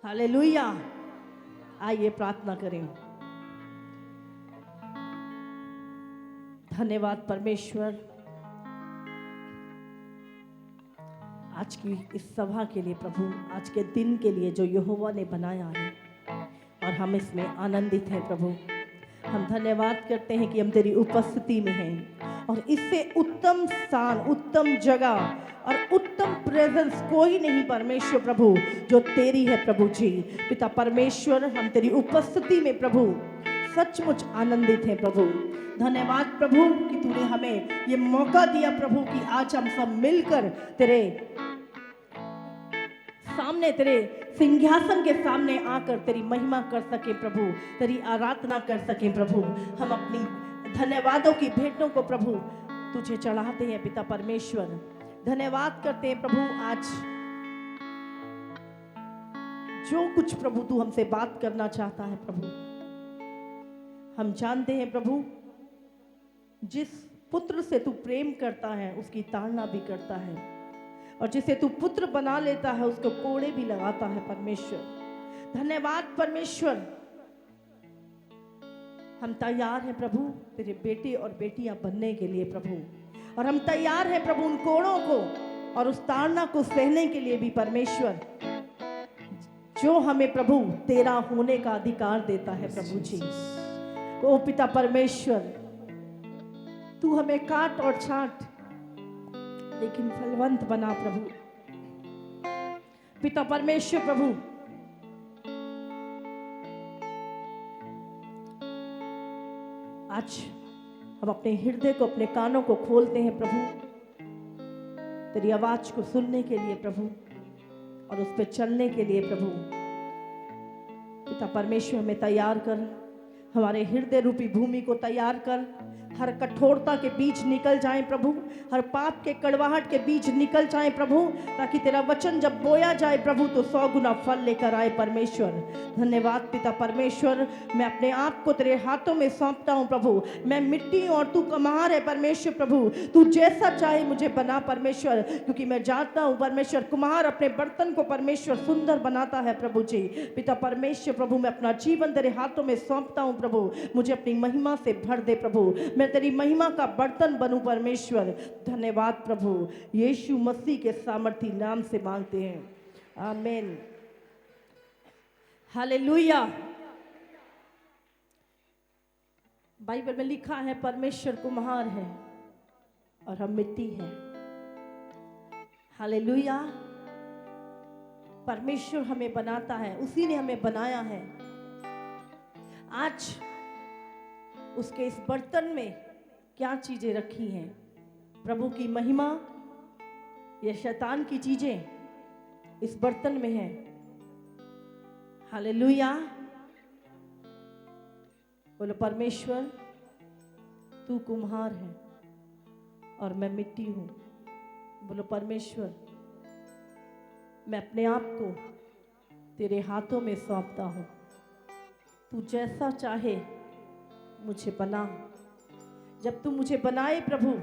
Hallelujah. आइए प्रार्थना करें। धन्यवाद परमेश्वर, आज की इस सभा के लिए प्रभु, आज के दिन के लिए जो यहोवा ने बनाया है और हम इसमें आनंदित हैं प्रभु। हम धन्यवाद करते हैं कि हम तेरी उपस्थिति में हैं और इससे उत्तम स्थान, उत्तम जगह और उत्तम प्रेजेंस कोई नहीं परमेश्वर प्रभु जो तेरी है प्रभु जी। पिता परमेश्वर, हम तेरी उपस्थिति में प्रभु सचमुच आनंदित हैं प्रभु। धन्यवाद प्रभु कि तूने हमें ये मौका दिया प्रभु कि आज हम सब मिलकर तेरे सामने, तेरे सिंहासन के सामने आकर तेरी महिमा कर सके प्रभु, तेरी आराधना कर सके प्रभु। हम अपनी धन्यवादों की भेंटों को प्रभु तुझे चढ़ाते हैं पिता परमेश्वर। धन्यवाद करते हैं प्रभु, आज जो कुछ प्रभु तू हमसे बात करना चाहता है प्रभु, हम जानते हैं प्रभु जिस पुत्र से तू प्रेम करता है उसकी ताड़ना भी करता है, और जिसे तू पुत्र बना लेता है उसको कोड़े भी लगाता है परमेश्वर। धन्यवाद परमेश्वर, हम तैयार हैं प्रभु तेरे बेटे और बेटियां बनने के लिए प्रभु, और हम तैयार हैं प्रभु उन कोड़ों को और उस ताड़ना को सहने के लिए भी परमेश्वर, जो हमें प्रभु तेरा होने का अधिकार देता है प्रभु जी। ओ पिता परमेश्वर, तू हमें काट और छांट लेकिन फलवंत बना प्रभु। पिता परमेश्वर प्रभु, आज हम अपने हृदय को, अपने कानों को खोलते हैं प्रभु तेरी आवाज को सुनने के लिए प्रभु और उस पर चलने के लिए प्रभु। पिता परमेश्वर, हमें तैयार कर, हमारे हृदय रूपी भूमि को तैयार कर। हर कठोरता के बीज निकल जाएं प्रभु, हर पाप के कड़वाहट के बीज निकल जाएं प्रभु, ताकि तेरा वचन जब बोया जाए प्रभु तो 100 गुना फल लेकर आए परमेश्वर। धन्यवाद पिता परमेश्वर, मैं अपने आप को तेरे हाथों में सौंपता हूं प्रभु। मैं मिट्टी हूं और तू कुम्हार है परमेश्वर प्रभु। तू जैसा चाहे मुझे बना परमेश्वर, क्योंकि मैं जानता हूं परमेश्वर कुम्हार अपने बर्तन को परमेश्वर सुंदर बनाता है प्रभु जी। पिता परमेश्वर प्रभु, मैं अपना जीवन तेरे हाथों में सौंपता हूं प्रभु। मुझे अपनी महिमा से भर दे प्रभु, मैं तेरी महिमा का बर्तन बनूं परमेश्वर। धन्यवाद प्रभु, यीशु मसीह के सामर्थी नाम से मांगते हैं, आमीन। हालेलुया। बाइबल में लिखा है परमेश्वर कुम्हार है और हम मिट्टी हैं। हालेलुया। परमेश्वर हमें बनाता है, उसी ने हमें बनाया है। आज उसके इस बर्तन में क्या चीजें रखी हैं? प्रभु की महिमा या शैतान की चीजें इस बर्तन में हैं? हालेलुया। बोलो परमेश्वर, तू कुम्हार है और मैं मिट्टी हूं। बोलो परमेश्वर, मैं अपने आप को तेरे हाथों में सौंपता हूं। तू जैसा चाहे मुझे बना। जब तू मुझे बनाए प्रभु,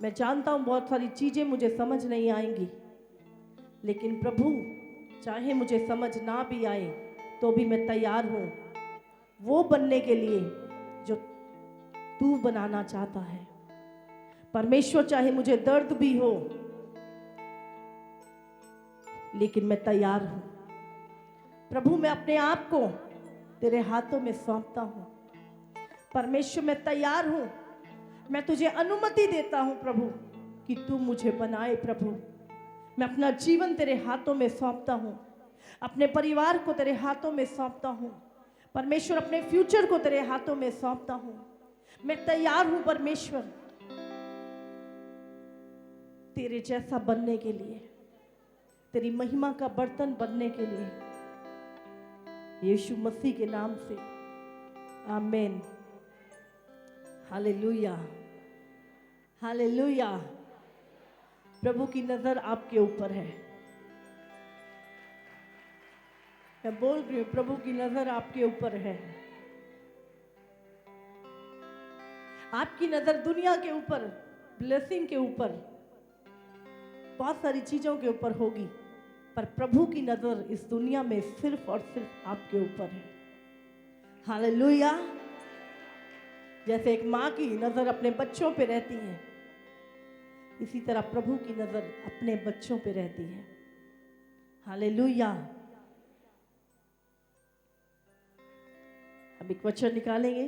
मैं जानता हूं बहुत सारी चीजें मुझे समझ नहीं आएंगी, लेकिन प्रभु चाहे मुझे समझ ना भी आए तो भी मैं तैयार हूं वो बनने के लिए जो तू बनाना चाहता है परमेश्वर। चाहे मुझे दर्द भी हो लेकिन मैं तैयार हूं प्रभु। मैं अपने आप को तेरे हाथों में सौंपता हूं परमेश्वर। मैं तैयार हूं, मैं तुझे अनुमति देता हूं प्रभु कि तू मुझे बनाए प्रभु। मैं अपना जीवन तेरे हाथों में सौंपता हूं, अपने परिवार को तेरे हाथों में सौंपता हूं परमेश्वर, अपने फ्यूचर को तेरे हाथों में सौंपता हूं। मैं तैयार हूं परमेश्वर तेरे जैसा बनने के लिए, तेरी महिमा का बर्तन बनने के लिए, यीशु मसीह के नाम से, आमीन। Hallelujah, hallelujah. प्रभु की नजर आपके ऊपर है। मैं बोल रही हूं, प्रभु की नजर आपके ऊपर है। आपकी नजर दुनिया के ऊपर, ब्लेसिंग के ऊपर, बहुत सारी चीजों के ऊपर होगी, पर प्रभु की नजर इस दुनिया में सिर्फ और सिर्फ आपके ऊपर है। हालेलुया। जैसे एक माँ की नजर अपने बच्चों पे रहती है, इसी तरह प्रभु की नजर अपने बच्चों पे रहती है। हालेलुया। अब एक वचन निकालेंगे।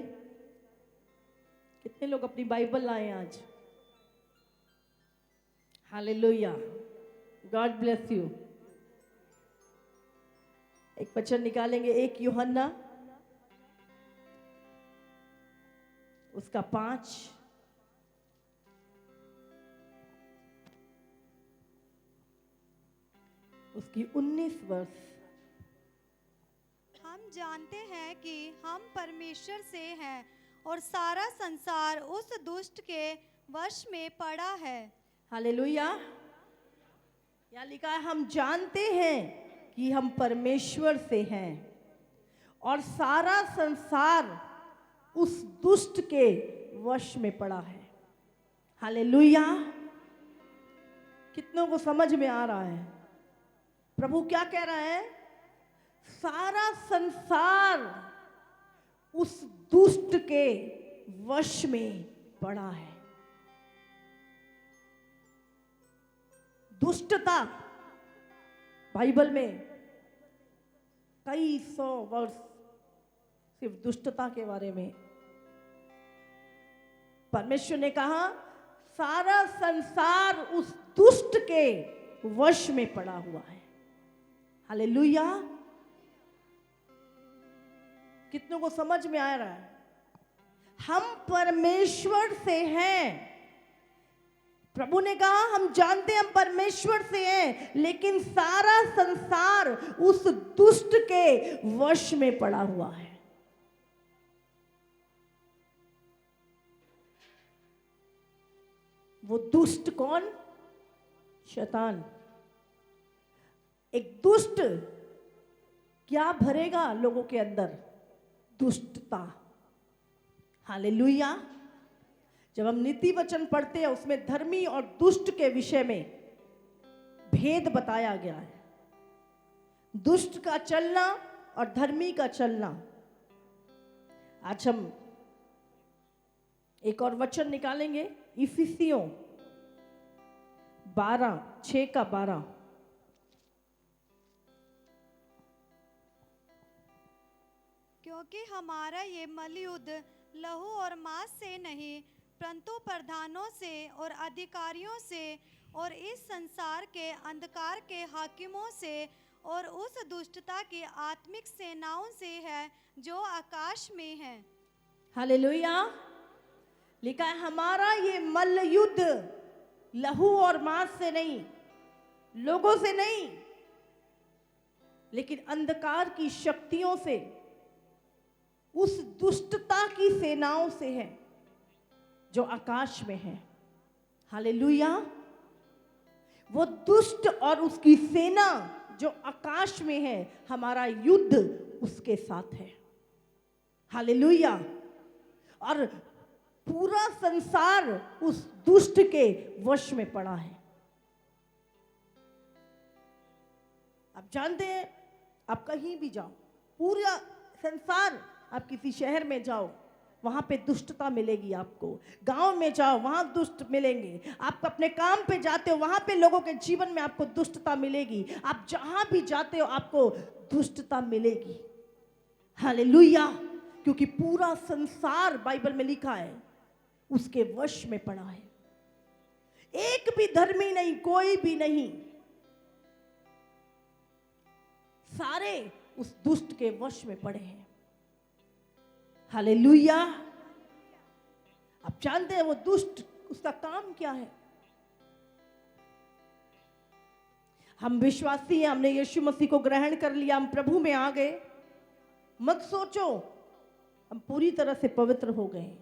कितने लोग अपनी बाइबल लाए आज? Hallelujah, God bless you. एक वचन निकालेंगे, 1 यूहन्ना उसका 5, उसकी 19 वर्ष। हम जानते हैं कि हम परमेश्वर से हैं और सारा संसार उस दुष्ट के वश में पड़ा है। हालेलुया। यहाँ लिखा है हम जानते हैं कि हम परमेश्वर से हैं और सारा संसार उस दुष्ट के वश में पड़ा है। हालेलुया। कितनों को समझ में आ रहा है? प्रभु क्या कह रहा है? सारा संसार उस दुष्ट के वश में पड़ा है। दुष्टता, बाइबल में कई 100 वर्ष सिर्फ दुष्टता के बारे में। परमेश्वर ने कहा सारा संसार उस दुष्ट के वश में पड़ा हुआ है। हालेलुया। कितनों को समझ में आ रहा है? हम परमेश्वर से हैं। प्रभु ने कहा हम जानते हैं हम परमेश्वर से हैं, लेकिन सारा संसार उस दुष्ट के वश में पड़ा हुआ है। वो दुष्ट कौन? शैतान। एक दुष्ट क्या भरेगा लोगों के अंदर? दुष्टता। हालेलुया। जब हम नीति वचन पढ़ते हैं उसमें धर्मी और दुष्ट के विषय में भेद बताया गया है। दुष्ट का चलना और धर्मी का चलना। आज हम एक और वचन निकालेंगे, इफिसियों 12:6-12। क्योंकि हमारा ये मलयुद्ध लहू और मांस से नहीं, परंतु प्रधानों से और अधिकारियों से और इस संसार के अंधकार के हाकिमों से और उस दुष्टता की आत्मिक सेनाओं से है जो आकाश में है। हालेलुया। लिखा है हमारा ये मल्ल युद्ध लहू और मांस से नहीं, लोगों से नहीं, लेकिन अंधकार की शक्तियों से, उस दुष्टता की सेनाओं से है जो आकाश में है। हालेलुया। वो दुष्ट और उसकी सेना जो आकाश में है, हमारा युद्ध उसके साथ है। हालेलुया। और पूरा संसार उस दुष्ट के वश में पड़ा है। आप जानते हैं, आप कहीं भी जाओ, पूरा संसार, आप किसी शहर में जाओ वहां पे दुष्टता मिलेगी आपको। गांव में जाओ वहां दुष्ट मिलेंगे। आप अपने काम पे जाते हो वहां पे लोगों के जीवन में आपको दुष्टता मिलेगी। आप जहां भी जाते हो आपको दुष्टता मिलेगी। हालेलुया। क्योंकि पूरा संसार बाइबल में लिखा है उसके वश में पड़ा है। एक भी धर्मी नहीं, कोई भी नहीं, सारे उस दुष्ट के वश में पड़े हैं। हालेलुया। आप जानते हैं वो दुष्ट, उसका काम क्या है? हम विश्वासी हैं, हमने यीशु मसीह को ग्रहण कर लिया, हम प्रभु में आ गए। मत सोचो हम पूरी तरह से पवित्र हो गए।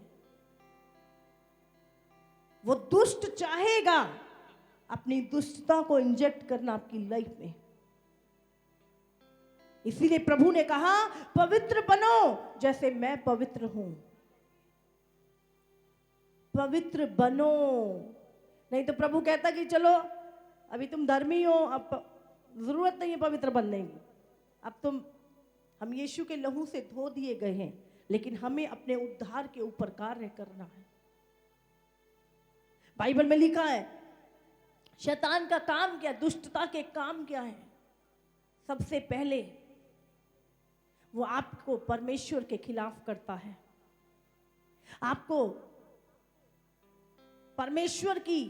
वो दुष्ट चाहेगा अपनी दुष्टता को इंजेक्ट करना आपकी लाइफ में। इसीलिए प्रभु ने कहा पवित्र बनो जैसे मैं पवित्र हूं। पवित्र बनो। नहीं तो प्रभु कहता कि चलो अभी तुम धर्मी हो, अब जरूरत नहीं है पवित्र बनने की। अब तो हम यीशु के लहू से धो दिए गए हैं, लेकिन हमें अपने उद्धार के ऊपर कार्य करना है। बाइबल में लिखा है शैतान का काम क्या, दुष्टता के काम क्या है? सबसे पहले वो आपको परमेश्वर के खिलाफ करता है, आपको परमेश्वर की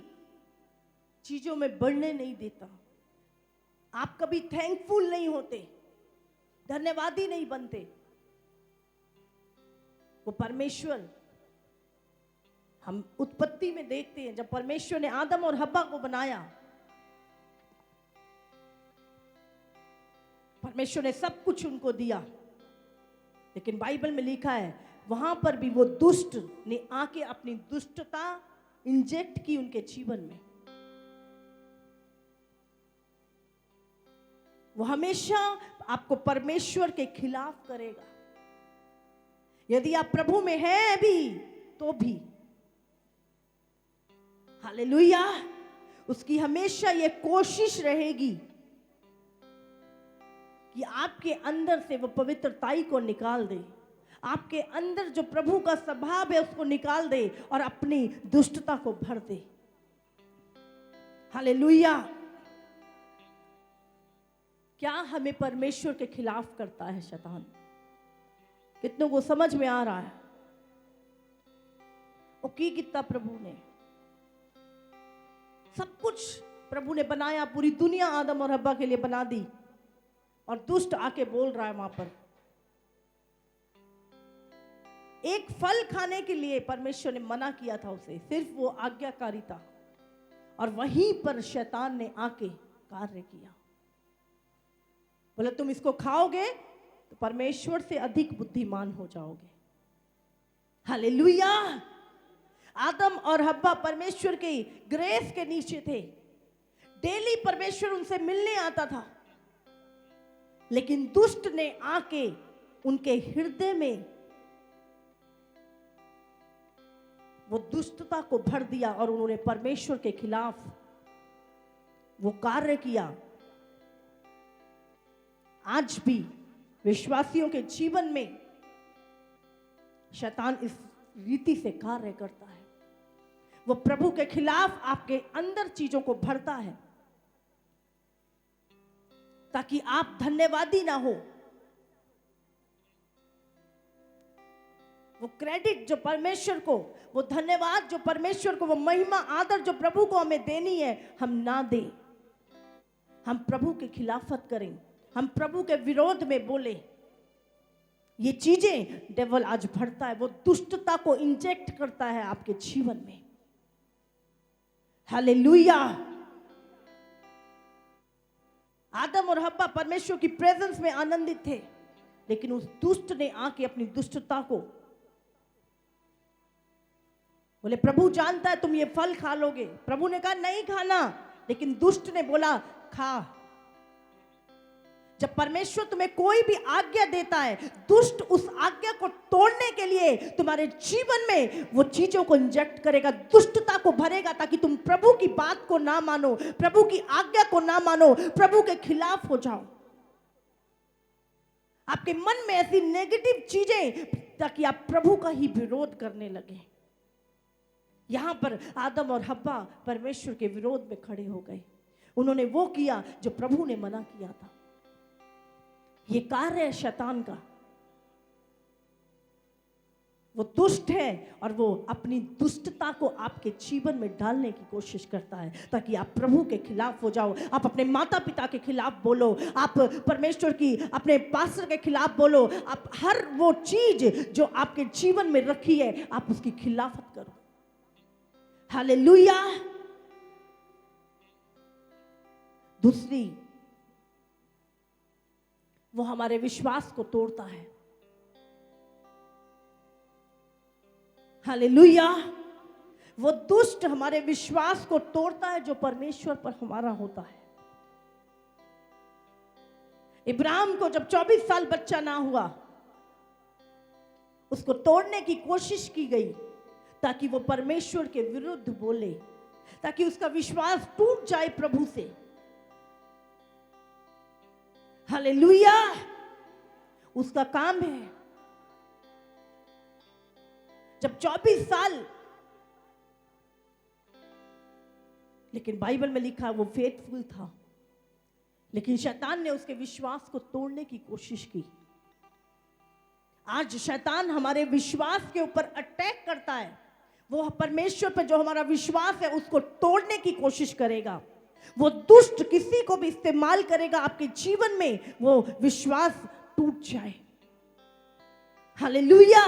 चीजों में बढ़ने नहीं देता। आप कभी थैंकफुल नहीं होते, धन्यवादी नहीं बनते। वो परमेश्वर, हम उत्पत्ति में देखते हैं जब परमेश्वर ने आदम और हव्वा को बनाया, परमेश्वर ने सब कुछ उनको दिया, लेकिन बाइबल में लिखा है वहां पर भी वो दुष्ट ने आके अपनी दुष्टता इंजेक्ट की उनके जीवन में। वो हमेशा आपको परमेश्वर के खिलाफ करेगा। यदि आप प्रभु में हैं भी तो भी, हालेलुया, उसकी हमेशा ये कोशिश रहेगी कि आपके अंदर से वो पवित्रताई को निकाल दे, आपके अंदर जो प्रभु का स्वभाव है उसको निकाल दे और अपनी दुष्टता को भर दे। हालेलुया। क्या हमें परमेश्वर के खिलाफ करता है शैतान? कितनों को समझ में आ रहा है? और की कितना प्रभु ने सब कुछ प्रभु ने बनाया, पूरी दुनिया आदम और हव्वा के लिए बना दी, और दुष्ट आके बोल रहा है वहां पर एक फल खाने के लिए परमेश्वर ने मना किया था उसे, सिर्फ वो आज्ञाकारी था, और वहीं पर शैतान ने आके कार्य किया। बोले तुम इसको खाओगे तो परमेश्वर से अधिक बुद्धिमान हो जाओगे। हालेलुया। आदम और हव्वा परमेश्वर के ग्रेस के नीचे थे, डेली परमेश्वर उनसे मिलने आता था, लेकिन दुष्ट ने आके उनके हृदय में वो दुष्टता को भर दिया और उन्होंने परमेश्वर के खिलाफ वो कार्य किया। आज भी विश्वासियों के जीवन में शैतान इस रीति से कार्य करता है। वो प्रभु के खिलाफ आपके अंदर चीजों को भरता है ताकि आप धन्यवादी ना हो। वो क्रेडिट जो परमेश्वर को, वो धन्यवाद जो परमेश्वर को, वो महिमा आदर जो प्रभु को हमें देनी है, हम ना दें। हम प्रभु के खिलाफत करें, हम प्रभु के विरोध में बोले। ये चीजें डेविल आज भरता है, वो दुष्टता को इंजेक्ट करता है आपके जीवन में। हालेलुया। आदम और हव्वा परमेश्वर की प्रेजेंस में आनंदित थे, लेकिन उस दुष्ट ने आके अपनी दुष्टता को बोले प्रभु जानता है तुम ये फल खा लोगे। प्रभु ने कहा नहीं खाना, लेकिन दुष्ट ने बोला खा। जब परमेश्वर तुम्हें कोई भी आज्ञा देता है, दुष्ट उस आज्ञा को तोड़ने के लिए तुम्हारे जीवन में वो चीजों को इंजेक्ट करेगा, दुष्टता को भरेगा, ताकि तुम प्रभु की बात को ना मानो, प्रभु की आज्ञा को ना मानो, प्रभु के खिलाफ हो जाओ। आपके मन में ऐसी नेगेटिव चीजें, ताकि आप प्रभु का ही विरोध करने लगे। यहां पर आदम और हव्वा परमेश्वर के विरोध में खड़े हो गए। उन्होंने वो किया जो प्रभु ने मना किया था। ये कार्य है शैतान का। वो दुष्ट है और वो अपनी दुष्टता को आपके जीवन में डालने की कोशिश करता है, ताकि आप प्रभु के खिलाफ हो जाओ। आप अपने माता पिता के खिलाफ बोलो, आप परमेश्वर की, अपने पास्टर के खिलाफ बोलो, आप हर वो चीज जो आपके जीवन में रखी है, आप उसकी खिलाफत करो। हालेलुया। दूसरी, वो हमारे विश्वास को तोड़ता है। हालेलुया। वो दुष्ट हमारे विश्वास को तोड़ता है जो परमेश्वर पर हमारा होता है। इब्राहिम को जब 24 साल बच्चा ना हुआ, उसको तोड़ने की कोशिश की गई ताकि वो परमेश्वर के विरुद्ध बोले, ताकि उसका विश्वास टूट जाए प्रभु से। हालेलुया। उसका काम है। जब 24 साल, लेकिन बाइबल में लिखा वो फेथफुल था, लेकिन शैतान ने उसके विश्वास को तोड़ने की कोशिश की। आज शैतान हमारे विश्वास के ऊपर अटैक करता है। वो परमेश्वर पर जो हमारा विश्वास है उसको तोड़ने की कोशिश करेगा। वो दुष्ट किसी को भी इस्तेमाल करेगा आपके जीवन में वो विश्वास टूट जाए। हालेलुया।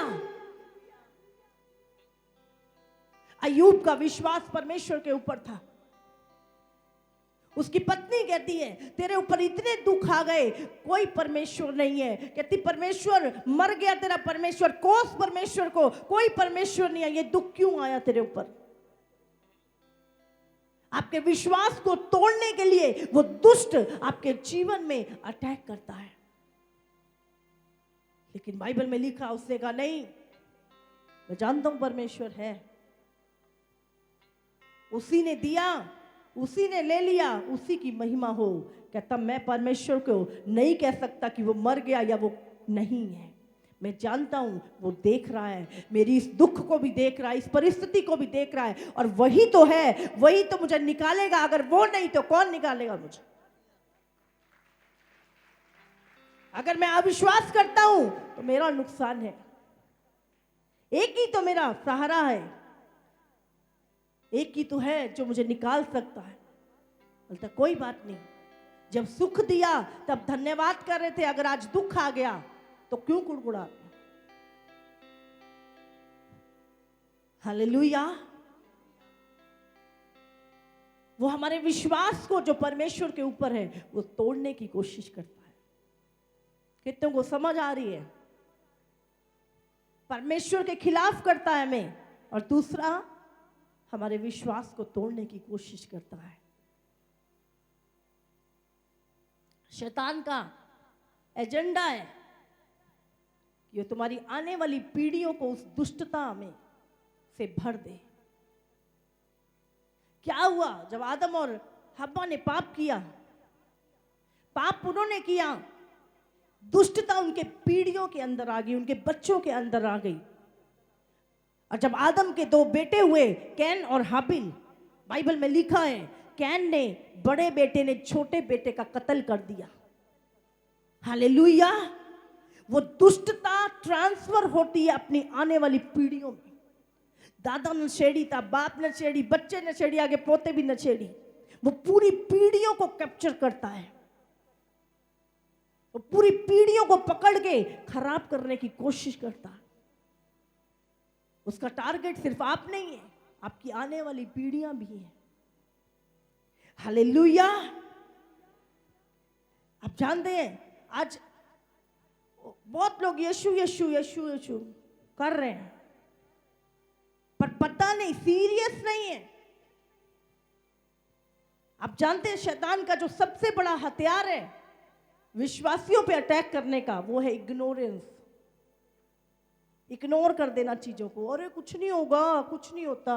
अय्यूब का विश्वास परमेश्वर के ऊपर था। उसकी पत्नी कहती है तेरे ऊपर इतने दुख आ गए, कोई परमेश्वर नहीं है। कहती परमेश्वर मर गया, तेरा परमेश्वर कोस परमेश्वर को, कोई परमेश्वर नहीं है, ये दुख क्यों आया तेरे ऊपर? आपके विश्वास को तोड़ने के लिए वो दुष्ट आपके जीवन में अटैक करता है। लेकिन बाइबल में लिखा, उसने कहा नहीं, मैं जानता हूं परमेश्वर है, उसी ने दिया, उसी ने ले लिया, उसी की महिमा हो। कहता मैं परमेश्वर को नहीं कह सकता कि वो मर गया या वो नहीं है। मैं जानता हूं वो देख रहा है, मेरी इस दुख को भी देख रहा है, इस परिस्थिति को भी देख रहा है, और वही तो है, वही तो मुझे निकालेगा। अगर वो नहीं तो कौन निकालेगा मुझे? अगर मैं अविश्वास करता हूं तो मेरा नुकसान है। एक ही तो मेरा सहारा है, एक ही तो है जो मुझे निकाल सकता है। बोलता कोई बात नहीं, जब सुख दिया तब धन्यवाद कर रहे थे, अगर आज दुख आ गया तो क्यों कुड़कुड़ा? हालेलुया। वो हमारे विश्वास को जो परमेश्वर के ऊपर है वो तोड़ने की कोशिश करता है। कितनों को समझ आ रही है? परमेश्वर के खिलाफ करता है हमें, और दूसरा हमारे विश्वास को तोड़ने की कोशिश करता है। शैतान का एजेंडा है कि ये तुम्हारी आने वाली पीढ़ियों को उस दुष्टता में से भर दे। क्या हुआ जब आदम और हव्वा ने पाप किया? पाप उन्होंने किया, दुष्टता उनके पीढ़ियों के अंदर आ गई, उनके बच्चों के अंदर आ गई। और जब आदम के दो बेटे हुए, कैन और हाबिल, बाइबल में लिखा है कैन ने, बड़े बेटे ने छोटे बेटे का कत्ल कर दिया। हालेलुया। वो दुष्टता ट्रांसफर होती है अपनी आने वाली पीढ़ियों में। दादा ने छेड़ी था, बाप ने छेड़ी, बच्चे ने छेड़ी, आगे पोते भी न छेड़ी। वो पूरी पीढ़ियों को कैप्चर करता है, वो पूरी पीढ़ियों को पकड़ के खराब करने की कोशिश करता है। उसका टारगेट सिर्फ आप नहीं है, आपकी आने वाली पीढ़ियां भी हैं। हालेलुया। आप जानते हैं आज बहुत लोग यीशु यीशु यीशु यीशु कर रहे हैं, पर पता नहीं, सीरियस नहीं है। आप जानते हैं शैतान का जो सबसे बड़ा हथियार है विश्वासियों पे अटैक करने का, वो है इग्नोरेंस। इग्नोर कर देना चीजों को। अरे कुछ नहीं होगा, कुछ नहीं होता,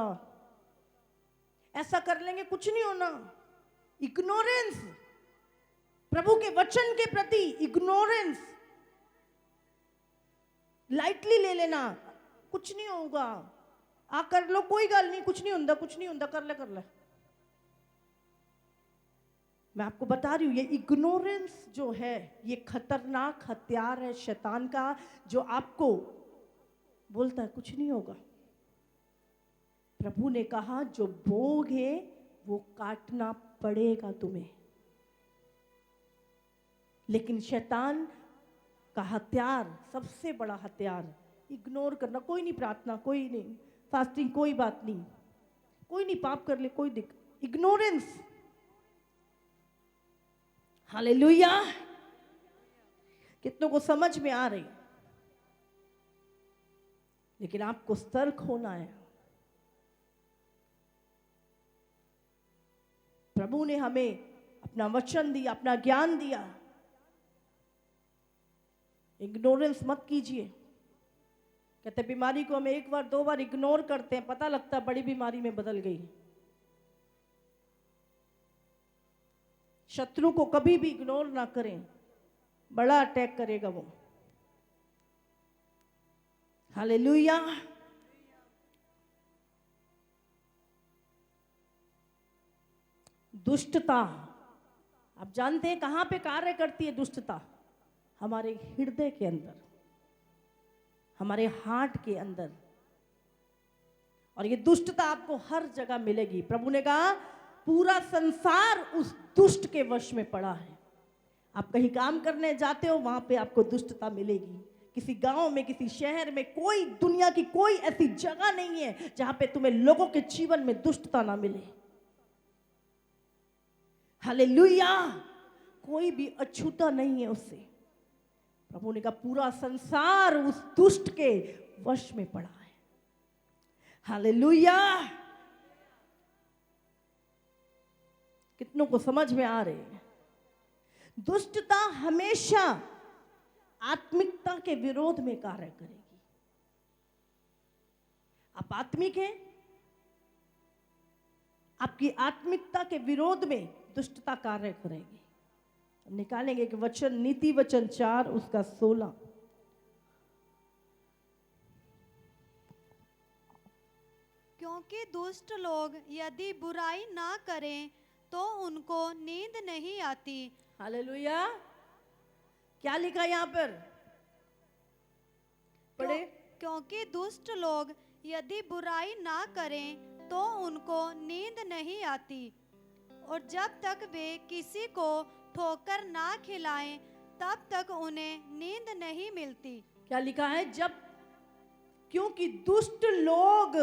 ऐसा कर लेंगे कुछ नहीं होना। इग्नोरेंस, प्रभु के वचन के प्रति इग्नोरेंस, लाइटली ले लेना, कुछ नहीं होगा, आ कर लो, कोई गल नहीं, कुछ नहीं होता, कुछ नहीं होता, कर ले कर ले। मैं आपको बता रही हूं, ये इग्नोरेंस जो है ये खतरनाक हथियार है शैतान का, जो आपको बोलता है कुछ नहीं होगा। प्रभु ने कहा जो भोग है वो काटना पड़ेगा तुम्हें। लेकिन शैतान का हथियार, सबसे बड़ा हथियार, इग्नोर करना। कोई नहीं, प्रार्थना कोई नहीं, फास्टिंग कोई बात नहीं, कोई नहीं, पाप कर ले कोई दिक्कत। इग्नोरेंस। हालेलुया। कितनों को समझ में आ रही? लेकिन आपको सतर्क होना है। प्रभु ने हमें अपना वचन दिया, अपना ज्ञान दिया। इग्नोरेंस मत कीजिए। कहते बीमारी को हम एक बार दो बार इग्नोर करते हैं, पता लगता है बड़ी बीमारी में बदल गई। शत्रु को कभी भी इग्नोर ना करें। बड़ा अटैक करेगा वो। हालेलुया। दुष्टता, आप जानते हैं कहां पे कार्य करती है दुष्टता? हमारे हृदय के अंदर, हमारे हार्ट के अंदर। और ये दुष्टता आपको हर जगह मिलेगी। प्रभु ने कहा पूरा संसार उस दुष्ट के वश में पड़ा है। आप कहीं काम करने जाते हो, वहां पे आपको दुष्टता मिलेगी। किसी गांव में, किसी शहर में, कोई दुनिया की कोई ऐसी जगह नहीं है जहां पे तुम्हें लोगों के जीवन में दुष्टता ना मिले। हालेलुया। कोई भी अछूता नहीं है उससे। प्रभु ने कहा पूरा संसार उस दुष्ट के वश में पड़ा है। हालेलुया। कितनों को समझ में आ रहे हैं? दुष्टता हमेशा आत्मिकता के विरोध में कार्य करेगी। आप आत्मिक हैं, आपकी आत्मिकता के विरोध में दुष्टता कार्य करेगी। निकालेंगे एक वचन, नीति वचन 4 उसका 16। क्योंकि दुष्ट लोग यदि बुराई ना करें तो उनको नींद नहीं आती। हालेलुया। क्या लिखा यहां पर? पढ़े। क्योंकि दुष्ट लोग यदि बुराई ना करें तो उनको नींद नहीं आती, और जब तक वे किसी को ठोकर ना खिलाएं तब तक उन्हें नींद नहीं मिलती। क्या लिखा है? जब, क्योंकि दुष्ट लोग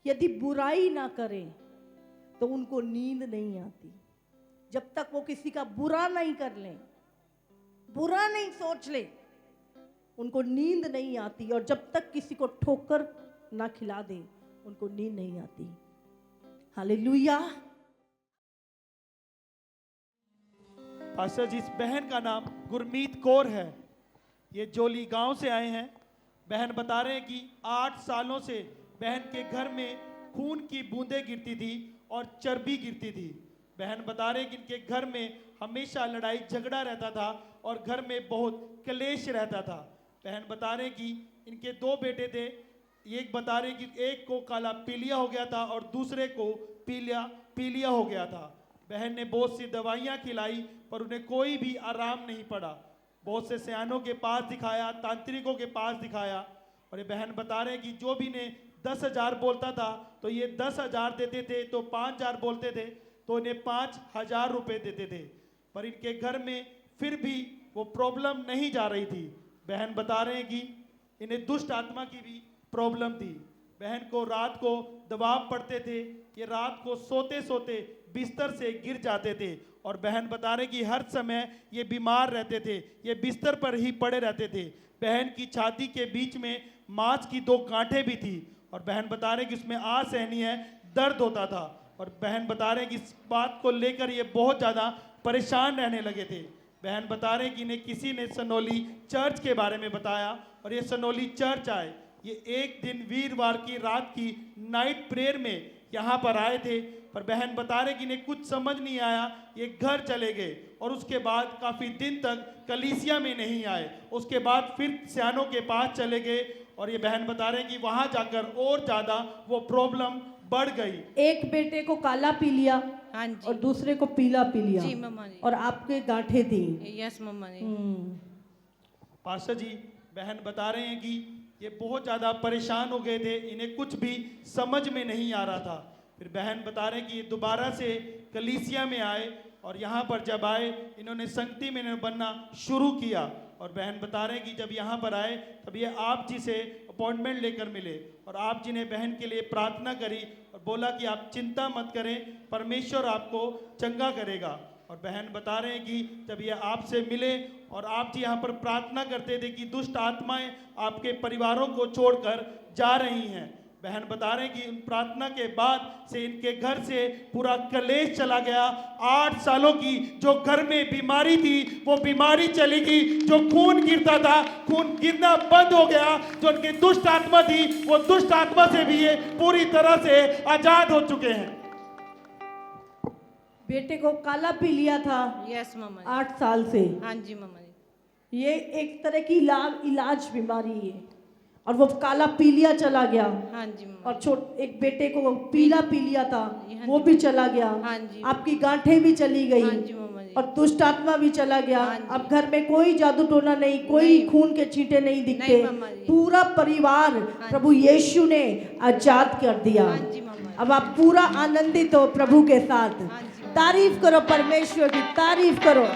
यदि बुराई ना करें तो उनको नींद नहीं आती। जब तक वो किसी का बुरा नहीं कर लें, बुरा नहीं सोच ले, उनको नींद नहीं आती। और जब तक किसी को ठोकर ना खिला दें, उनको नींद नहीं आती। हालेलुया। पास्टर जी, इस बहन का नाम गुरमीत कौर है। ये जोली गांव से आए हैं। बहन बता रहे हैं कि 8 सालों से बहन के घर में खून की बूंदें गिरती थी और चर्बी गिरती थी। बहन बता रहे हैं कि इनके घर में हमेशा लड़ाई झगड़ा रहता था और घर में बहुत क्लेश रहता था। बहन बता रहे हैं कि इनके 2 बेटे थे। एक बता रहे कि एक को काला पीलिया हो गया था और दूसरे को पीलिया हो गया था। बहन ने बहुत सी दवाइयाँ खिलाई पर उन्हें कोई भी आराम नहीं पड़ा। बहुत से सयानों के पास दिखाया, तांत्रिकों के पास दिखाया। और ये बहन बता रहे हैं कि जो भी ने 10,000 बोलता था तो ये 10,000 देते थे, तो 5,000 बोलते थे तो इन्हें 5,000 रुपये देते थे। पर इनके घर में फिर भी वो प्रॉब्लम नहीं जा रही थी। बहन बता रहे हैं कि इन्हें दुष्ट आत्मा की भी प्रॉब्लम थी। बहन को रात को दबाव पड़ते थे। ये रात को सोते सोते बिस्तर से गिर जाते थे। और बहन बता रहे कि हर समय ये बीमार रहते थे, ये बिस्तर पर ही पड़े रहते थे। बहन की छाती के बीच में मांस की 2 गांठें भी थी। और बहन बता रहे कि उसमें असहनीय दर्द होता था। और बहन बता रहे कि इस बात को लेकर ये बहुत ज़्यादा परेशान रहने लगे थे। बहन बता रहे कि इन्हें किसी ने सनोली चर्च के बारे में बताया और ये सनोली चर्च आए। ये एक दिन वीरवार की रात की नाइट प्रेयर में यहाँ पर आए थे। पर बहन बता रहे कि इन्हें कुछ समझ नहीं आया, ये घर चले गए। और उसके बाद काफ़ी दिन तक कलीसिया में नहीं आए। उसके बाद फिर सयानों के पास चले गए। और ये बहन बता रहे हैं कि वहाँ जाकर और ज़्यादा वो प्रॉब्लम बढ़ गई। एक बेटे को काला पीलिया, हाँ जी, और दूसरे को पीला पीलिया। जी मम्मा जी। और आपके गांठें थी। यस मम्मा जी। पास्टर जी, बहन बता रहे हैं कि ये बहुत ज़्यादा परेशान हो गए थे, इन्हें कुछ भी समझ में नहीं आ रहा था। फिर बहन बता रहे हैं कि ये दोबारा से कलीसिया में आए। और यहाँ पर जब आए, इन्होंने संगति में बनना शुरू किया। और बहन बता रहे हैं कि जब यहाँ पर आए तब ये आप जी से अपॉइंटमेंट लेकर मिले। और आप जी ने बहन के लिए प्रार्थना करी और बोला कि आप चिंता मत करें, परमेश्वर आपको चंगा करेगा। और बहन बता रहे हैं कि जब ये आपसे मिले और आप जी यहाँ पर प्रार्थना करते थे कि दुष्ट आत्माएं आपके परिवारों को छोड़कर जा रही हैं। बहन बता रहे हैं कि उन प्रार्थना के बाद से इनके घर से पूरा कलेश चला गया। 8 सालों की जो घर में बीमारी थी वो बीमारी चली गई। जो खून गिरता था, खून गिरना बंद हो गया। जो उनकी दुष्ट आत्मा थी, वो दुष्ट आत्मा से भी ये पूरी तरह से आजाद हो चुके हैं। बेटे को काला पी लिया था यस मम्मा जी। 8 साल से। हाँ जी मम्मा जी। ये एक तरह की इलाज बीमारी है और वो काला पीलिया चला गया। हाँ जी मम्मा। और एक बेटे को पीला पी लिया था, हाँ वो जी। भी चला गया। हाँ जी। आपकी गांठें भी चली गई हाँ जी मम्मा जी। और दुष्ट आत्मा भी चला गया। हाँ जी। अब घर में कोई जादू टोना नहीं, कोई नहीं। खून के छींटे नहीं दिखते। नहीं मम्मा जी। पूरा परिवार हाँ प्रभु यीशु ने आजाद कर दिया। हाँ जी मम्मा जी। अब आप पूरा आनंदित हो प्रभु के साथ। हाँ जी। तारीफ करो, परमेश्वर की तारीफ करो।